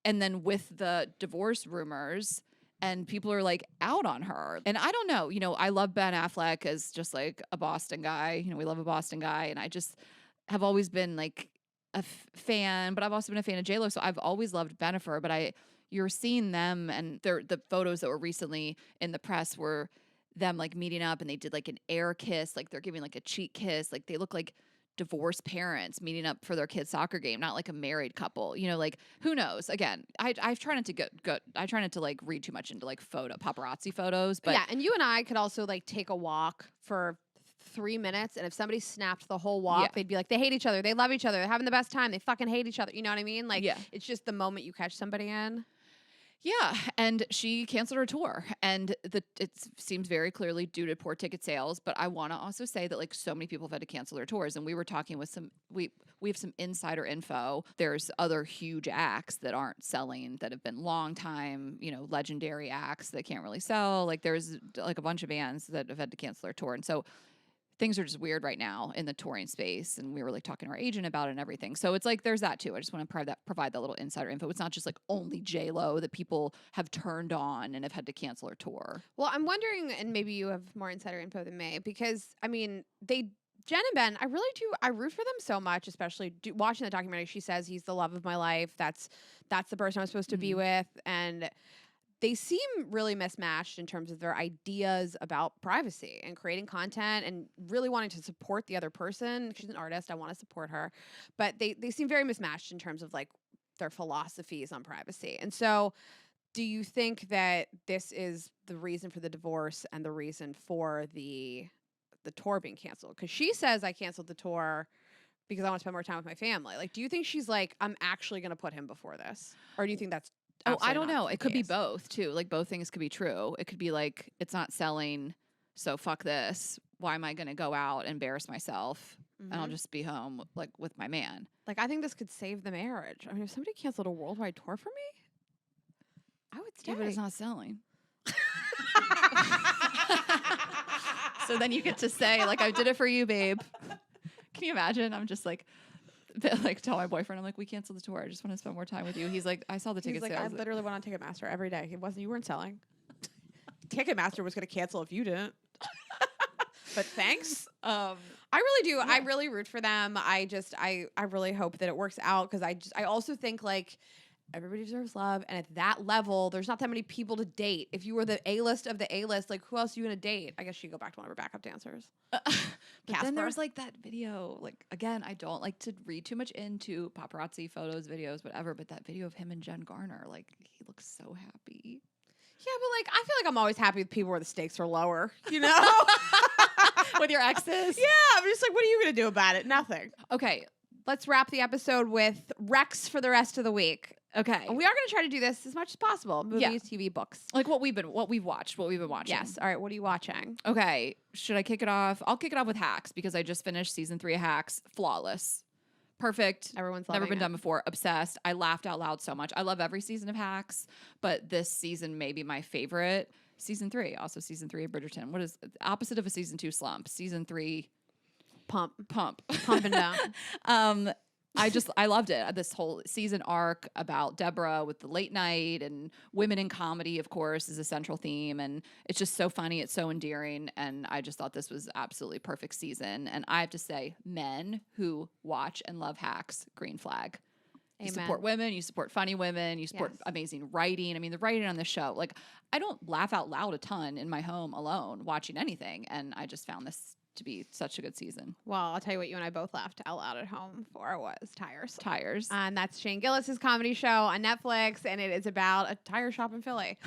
And then with the divorce rumors, and people are like out on her. And I don't know, I love Ben Affleck as just like a Boston guy. We love a Boston guy. And I just have always been like a fan, but I've also been a fan of JLo. So I've always loved Bennifer, but you're seeing them and the photos that were recently in the press were them like meeting up and they did like an air kiss. Like they're giving like a cheek kiss. Like they look like divorced parents meeting up for their kid's soccer game, not like a married couple, like who knows? Again, I try not to I try not to like read too much into like paparazzi photos, but yeah. And you and I could also like take a walk for 3 minutes. And if somebody snapped the whole walk, they'd be like, they hate each other. They love each other. They're having the best time. They fucking hate each other. You know what I mean? Like, it's just the moment you catch somebody in. Yeah, and she canceled her tour, and it seems very clearly due to poor ticket sales. But I want to also say that like so many people have had to cancel their tours, and we were talking with we have some insider info. There's other huge acts that aren't selling that have been long time, legendary acts that can't really sell. Like there's like a bunch of bands that have had to cancel their tour, and so things are just weird right now in the touring space. And we were like talking to our agent about it and everything. So it's like, there's that too. I just want to provide that little insider info. It's not just like only JLo that people have turned on and have had to cancel her tour. Well, I'm wondering, and maybe you have more insider info than me, because I mean, Jen and Ben, I root for them so much, especially watching the documentary. She says he's the love of my life. That's the person I'm supposed to be with. And they seem really mismatched in terms of their ideas about privacy and creating content and really wanting to support the other person. She's an artist. I want to support her. But they seem very mismatched in terms of like their philosophies on privacy. And so do you think that this is the reason for the divorce and the reason for the tour being canceled? Because she says I canceled the tour because I want to spend more time with my family. Like, do you think she's like, I'm actually going to put him before this? Or do you think that's I don't know. It could be both too. Like both things could be true. It could be like, it's not selling, so fuck this. Why am I going to go out and embarrass myself? And I'll just be home like with my man. Like I think this could save the marriage. I mean, if somebody canceled a worldwide tour for me, I would stay. Yeah, but it's not selling. So then you get to say like, I did it for you, babe. Can you imagine? I'm just like tell my boyfriend, I'm like, we canceled the tour. I just want to spend more time with you. He's like, I saw the ticket sales. I literally went on Ticketmaster every day. You weren't selling. Ticketmaster was going to cancel if you didn't. But thanks. I really do. Yeah. I really root for them. I really hope that it works out because I also think like everybody deserves love. And at that level, there's not that many people to date. If you were the A-list of the A-list, like who else are you going to date? I guess you go back to one of her backup dancers. But then there's like that video, like again, I don't like to read too much into paparazzi photos, videos, whatever, but that video of him and Jen Garner, like he looks so happy. Yeah, but like I feel like I'm always happy with people where the stakes are lower, you know? With your exes? Yeah, I'm just like, what are you going to do about it? Nothing. Okay, let's wrap the episode with Recs for the rest of the week. Okay. And we are going to try to do this as much as possible. Movies, TV, books. Like what we've been watching. Yes. All right. What are you watching? Okay. Should I kick it off? I'll kick it off with Hacks because I just finished season 3 of Hacks. Flawless. Perfect. Everyone's loving Never been it. done before. Obsessed. I laughed out loud so much. I love every season of Hacks, but this season may be my favorite. Season 3, also season 3 of Bridgerton. What is the opposite of a season 2 slump? Season 3 Pump and down. I loved it. This whole season arc about Deborah with the late night and women in comedy, of course, is a central theme. And it's just so funny. It's so endearing. And I just thought this was absolutely perfect season. And I have to say, men who watch and love Hacks, green flag. You support women, you support funny women, you support amazing writing. I mean, the writing on the show, like, I don't laugh out loud a ton in my home alone watching anything. And I just found this to be such a good season. Well, I'll tell you what you and I both laughed out loud at home for was Tires. Tires. And that's Shane Gillis's comedy show on Netflix, and it is about a tire shop in Philly.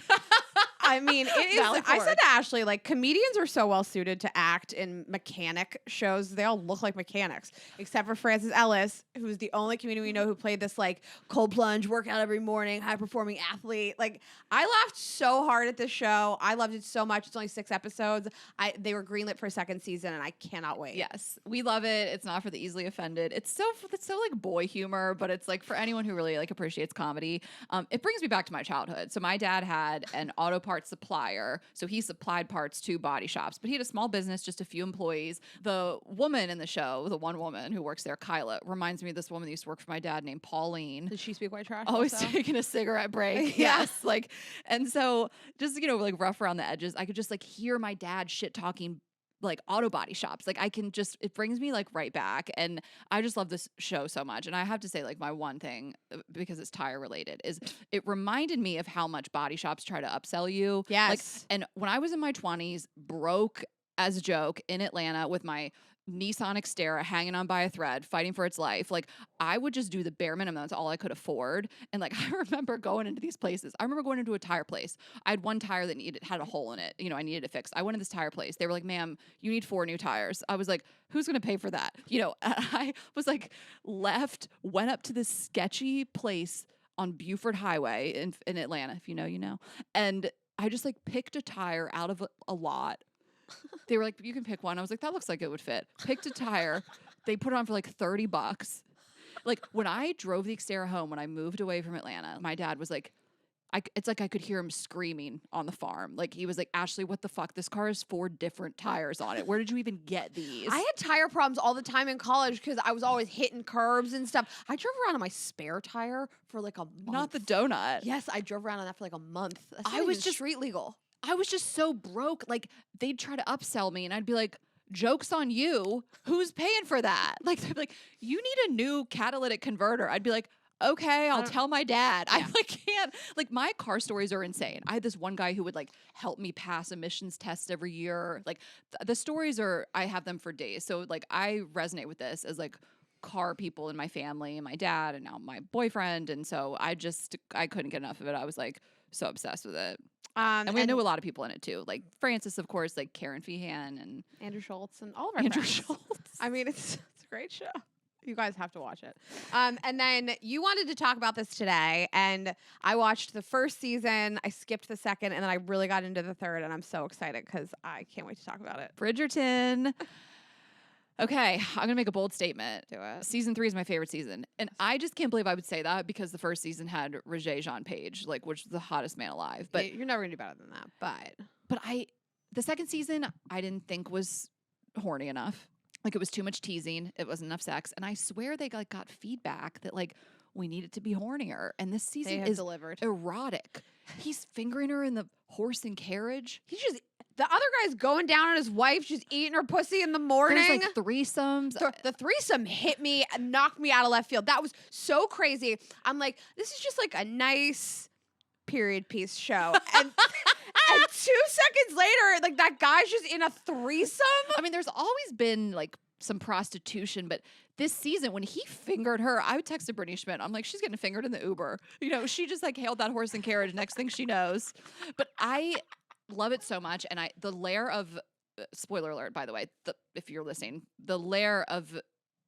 I mean, it is. I said to Ashley, like, comedians are so well suited to act in mechanic shows. They all look like mechanics, except for Frances Ellis, who's the only comedian we know who played this, like, cold plunge, workout every morning, high performing athlete. Like, I laughed so hard at this show. I loved it so much. It's only 6 episodes. They were greenlit for a second season, and I cannot wait. Yes, we love it. It's not for the easily offended. It's so like boy humor, but it's like for anyone who really like appreciates comedy. It brings me back to my childhood. So my dad had an auto parts supplier, so he supplied parts to body shops, but he had a small business, just a few employees. The woman in the show, the one woman who works there, Kyla, reminds me of this woman that used to work for my dad named Pauline. Did she speak white trash? Always also? taking a cigarette break. Yeah. Yes, like, and so just like rough around the edges, I could just like hear my dad shit talking like auto body shops. Like it brings me like right back. And I just love this show so much. And I have to say, like, my one thing, because it's tire related, is it reminded me of how much body shops try to upsell you. Yes. Like, and when I was in my 20s, broke as a joke in Atlanta with my Nissan Xterra hanging on by a thread, fighting for its life. Like, I would just do the bare minimum. That's all I could afford. And like, I remember going into these places. I remember going into a tire place. I had one tire that had a hole in it. You know, I needed it fixed. I went to this tire place. They were like, "Ma'am, you need 4 new tires." I was like, "Who's going to pay for that?" You know, and I was like, went up to this sketchy place on Buford Highway in Atlanta. If you know, you know. And I just like picked a tire out of a lot. They were like, "You can pick one." I was like, "That looks like it would fit." Picked a tire. They put it on for like $30. Like, when I drove the Xterra home, when I moved away from Atlanta, my dad was like, it's like I could hear him screaming on the farm. Like, he was like, "Ashley, what the fuck? This car has 4 different tires on it. Where did you even get these?" I had tire problems all the time in college because I was always hitting curbs and stuff. I drove around on my spare tire for like a month. Not the donut. Yes, I drove around on that for like a month. That's I was just street legal. I was just so broke. Like, they'd try to upsell me, and I'd be like, "Joke's on you. Who's paying for that?" Like, they'd be like, "You need a new catalytic converter." I'd be like, "Okay, I'll tell my dad." I like can't. Like, my car stories are insane. I had this one guy who would like help me pass emissions tests every year. Like, the stories I have them for days. So like, I resonate with this as like car people in my family and my dad and now my boyfriend. And so I couldn't get enough of it. I was like so obsessed with it. And we knew a lot of people in it too, like Francis, of course, like Karen Feehan and Andrew Schultz and all of our Andrew friends. Schultz. I mean, it's a great show. You guys have to watch it. And then you wanted to talk about this today, and I watched the first season. I skipped the second, and then I really got into the third, and I'm so excited because I can't wait to talk about it. Bridgerton. Okay, I'm gonna make a bold statement. Do it. Season 3 is my favorite season, and I just can't believe I would say that because the first season had Regé-Jean Page, like, which is the hottest man alive. But you're never gonna do better than that. But the second season I didn't think was horny enough. Like, it was too much teasing. It wasn't enough sex, and I swear they like got feedback that like we needed to be hornier. And this season is delivered. Erotic. He's fingering her in the horse and carriage. He's just. The other guy's going down on his wife, just eating her pussy in the morning. There's like threesomes. The threesome hit me and knocked me out of left field. That was so crazy. I'm like, this is just like a nice period piece show. And 2 seconds later, like, that guy's just in a threesome. I mean, there's always been like some prostitution, but this season when he fingered her, I texted Brittany Schmidt. I'm like, she's getting fingered in the Uber. You know, she just like hailed that horse and carriage. Next thing she knows. But I love it so much. And the layer of spoiler alert, by the way, if you're listening, the layer of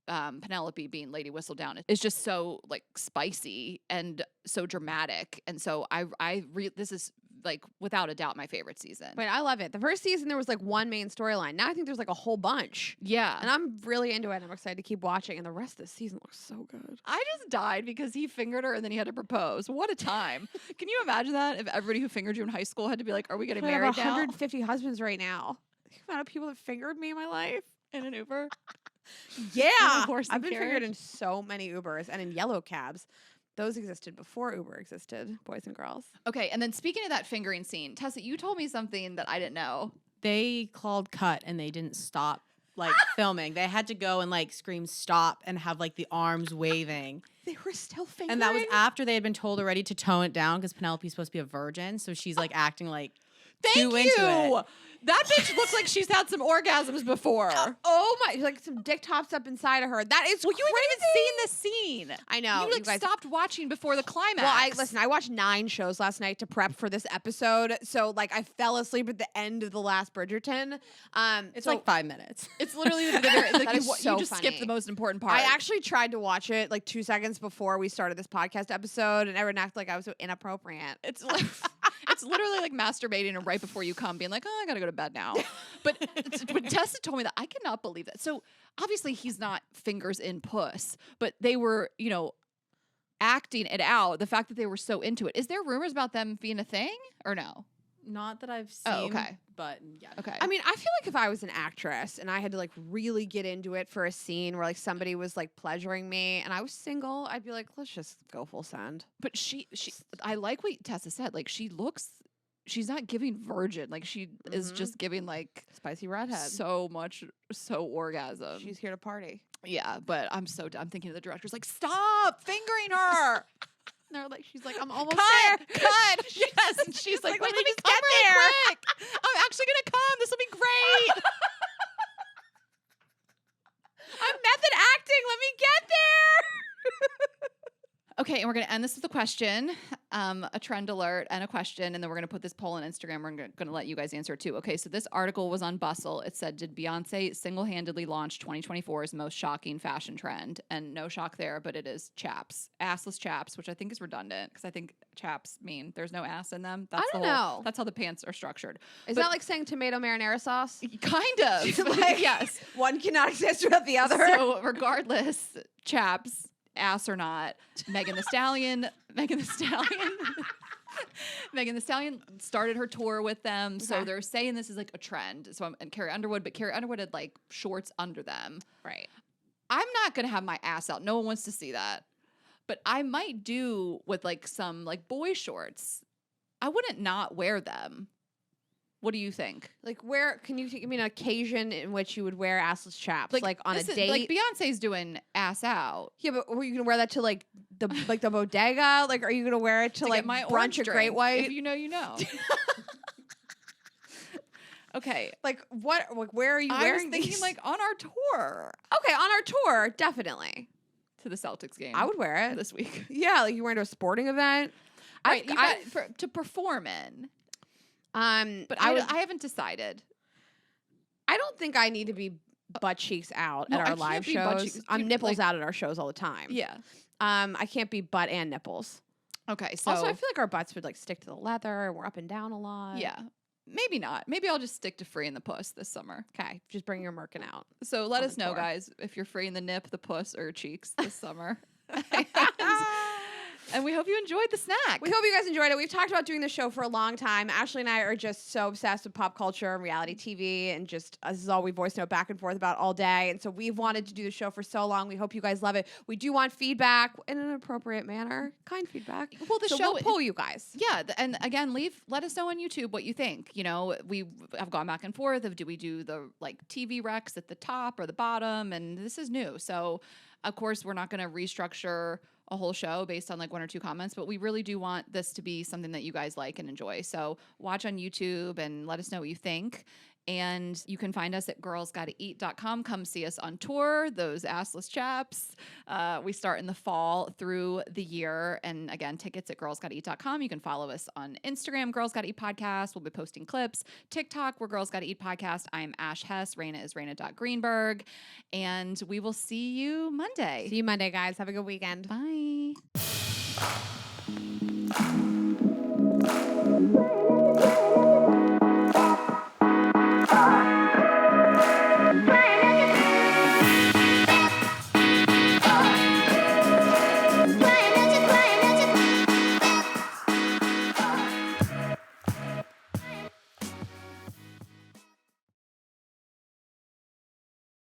Penelope being Lady Whistledown is just so like spicy and so dramatic. And so this is like without a doubt my favorite season. But I love it. The first season there was like one main storyline. Now I think there's like a whole bunch. Yeah. And I'm really into it. I'm excited to keep watching. And the rest of the season looks so good. I just died because he fingered her and then he had to propose. What a time. Can you imagine that? If everybody who fingered you in high school had to be like, are we getting I married have now? 150 husbands right now. Think about people that fingered me in my life. In an Uber? Yeah. horse and I've been fingered carriage? in so many Ubers and in yellow cabs. Those existed before Uber existed, boys and girls. Okay, and then speaking of that fingering scene, Tessa, you told me something that I didn't know. They called cut and they didn't stop like filming. They had to go and like scream stop and have like the arms waving. They were still fingering. And that was after they had been told already to tone it down because Penelope's supposed to be a virgin. So she's like acting like too into it. That bitch looks like she's had some orgasms before. Oh my! Like some dick tops up inside of her. That is Well, you crazy. haven't even seen this scene. I know. You like guys, stopped watching before the climax. Well, I watched 9 shows last night to prep for this episode. So like I fell asleep at the end of the last Bridgerton. It's like 5 minutes. It's literally like That you, is you so just funny. skipped the most important part. I actually tried to watch it like 2 seconds before we started this podcast episode, and everyone acted like I was so inappropriate. It's like, it's literally like masturbating and right before you come being like, oh, I gotta go to bed now. But when Tessa told me that, I cannot believe that. So obviously he's not fingers in puss, but they were, acting it out. The fact that they were so into it. Is there rumors about them being a thing or no? Not that I've seen. Oh, okay. But yeah. Okay. I mean, I feel like if I was an actress and I had to like really get into it for a scene where like somebody was like pleasuring me and I was single, I'd be like, let's just go full send. But she I like what Tessa said. Like she's not giving virgin. Like she is just giving like Spicy redhead. so orgasm. She's here to party. Yeah, but I'm thinking of the director's like, stop fingering her. And they're like, she's like, I'm almost Cut! there. Cut! Yes. And she's like, like, let me just come get really there. quick. I'm actually gonna come. This will be great. I'm method acting. Let me get there. Okay, and we're gonna end this with a question, a trend alert, and a question, and then we're gonna put this poll on Instagram. We're gonna let you guys answer too. Okay, so this article was on Bustle. It said, "Did Beyonce single-handedly launch 2024's most shocking fashion trend?" And no shock there, but it is chaps, assless chaps, which I think is redundant because I think chaps mean there's no ass in them. That's I don't the whole, know. That's how the pants are structured. Is But- that like saying tomato marinara sauce? Kind of, Like- yes. One cannot exist without the other. So regardless, chaps, ass or not, Megan Thee Stallion started her tour with them. So Okay. they're saying this is like a trend. So and Carrie Underwood, but Carrie Underwood had like shorts under them. Right. I'm not gonna have my ass out. No one wants to see that. But I might do with like some like boy shorts. I wouldn't not wear them. What do you think? Like where can you give me an occasion in which you would wear assless chaps? Like on a this is- date? Like Beyonce's doing ass out. Yeah, but were you gonna wear that to like the bodega? Like, are you gonna wear it to To like get my brunch orange a Great drink. White? If you know, you know. Okay. Like what? Like where are you I was wearing thinking these? like on our tour Okay, on our tour, definitely. to the Celtics game. I would wear it. this week. Yeah, like you wearing to a sporting event. Right, to perform in. But I haven't decided. I don't think I need to be butt cheeks out No, at I our can't live be butt shows. cheeks. I'm Dude, nipples like- out at our shows all the time. Yeah. I can't be butt and nipples. Okay. So Also, I feel like our butts would like stick to the leather and we're up and down a lot. yeah, maybe not. Maybe I'll just stick to free in the puss this summer. Okay, just bring your merkin out. So let On us the know, tour. guys, if you're free in the nip, the puss, or cheeks this summer. And we hope you enjoyed the snack. We hope you guys enjoyed it. We've talked about doing the show for a long time. Ashley and I are just so obsessed with pop culture and reality TV, and just this is all we voice note back and forth about all day. And so we've wanted to do the show for so long. We hope you guys love it. We do want feedback in an appropriate manner, kind feedback. Well, the so show we'll pull you guys. Yeah, and again, let us know on YouTube what you think. You know, we have gone back and forth of do we do the like TV recs at the top or the bottom, and this is new. So, of course, we're not going to restructure a whole show based on like 1 or 2 comments, but we really do want this to be something that you guys like and enjoy. So watch on YouTube and let us know what you think. And you can find us at girlsgottaeat.com. Come see us on tour, those assless chaps. We start in the fall through the year. And again, tickets at girlsgottaeat.com. You can follow us on Instagram, Girls Gotta Eat Podcast. We'll be posting clips. TikTok, we're Girls Gotta Eat Podcast. I'm Ash Hess. Raina is Raina.Greenberg. And we will see you Monday. See you Monday, guys. Have a good weekend. Bye.